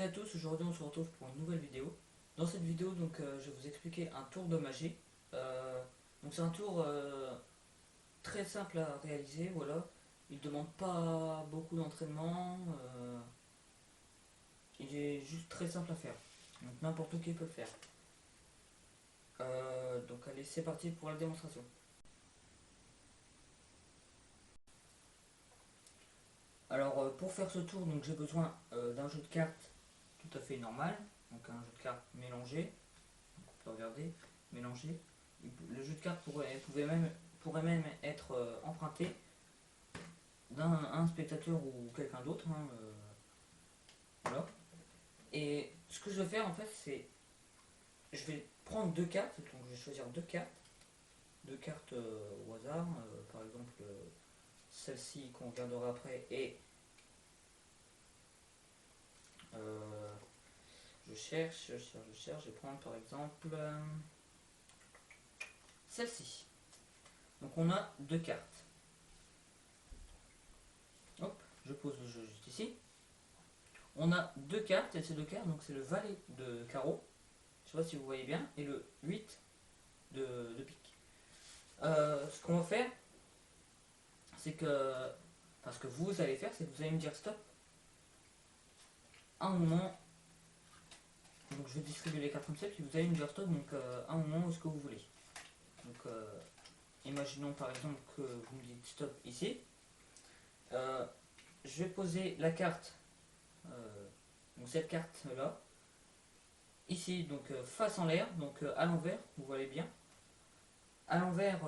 toutes et à tous, aujourd'hui on se retrouve pour une nouvelle vidéo. Dans cette vidéo, je vais vous expliquer un tour de magie. C'est un tour très simple à réaliser, voilà. Il ne demande pas beaucoup d'entraînement, il est juste très simple à faire. Donc n'importe qui peut le faire. Donc allez, c'est parti pour la démonstration. Alors pour faire ce tour, j'ai besoin d'un jeu de cartes tout à fait normal, donc un jeu de cartes mélangé. Donc on peut regarder, mélangé. Le jeu de cartes pourrait même être emprunté d'un spectateur ou quelqu'un d'autre. Voilà. Et ce que je vais faire en fait, c'est je vais prendre deux cartes, donc je vais choisir deux cartes au hasard, par exemple celle-ci qu'on regardera après et euh, je cherche, je vais prendre par exemple celle-ci. Donc on a deux cartes. Hop, je pose le jeu juste ici. On a deux cartes, et ces deux cartes, donc c'est le valet de carreau, je sais pas si vous voyez bien, et le 8 de pique. Ce qu'on va faire, c'est que, parce que vous allez faire, c'est que vous allez me dire stop un moment. Donc je vais distribuer les cartes comme ça, puis vous allez me dire stop, un moment où est-ce que vous voulez. Donc imaginons par exemple que vous me dites stop ici. Je vais poser la carte, donc cette carte là, ici, face en l'air, à l'envers, vous voyez bien, à l'envers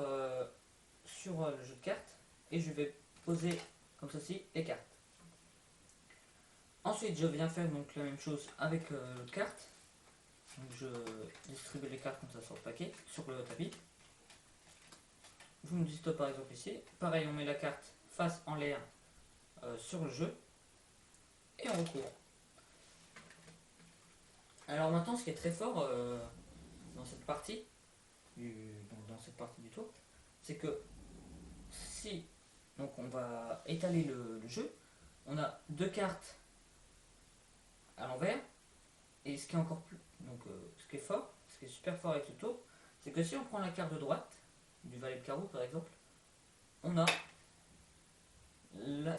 sur le jeu de cartes, et je vais poser comme ceci les cartes. Ensuite, je viens faire donc la même chose avec l'autre carte. Donc je distribue les cartes comme ça sur le paquet, sur le tapis. Vous me dites stop par exemple ici. Pareil, on met la carte face en l'air sur le jeu et on recourt. Alors maintenant, ce qui est très fort dans cette partie, du tour, c'est que si on va étaler le jeu, on a deux cartes à l'envers, et ce qui est encore plus, ce qui est fort, ce qui est super fort avec ce tour, c'est que si on prend la carte de droite du valet de carreau par exemple, on a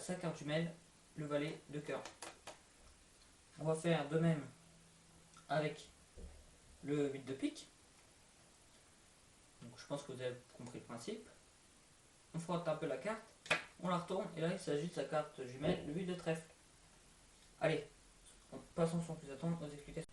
sa carte jumelle, le valet de cœur. On va faire de même avec le 8 de pique. Donc je pense que vous avez compris le principe. On frotte un peu la carte, on la retourne, et là il s'agit de sa carte jumelle, le 8 de trèfle. Allez, passons sans plus attendre aux explications.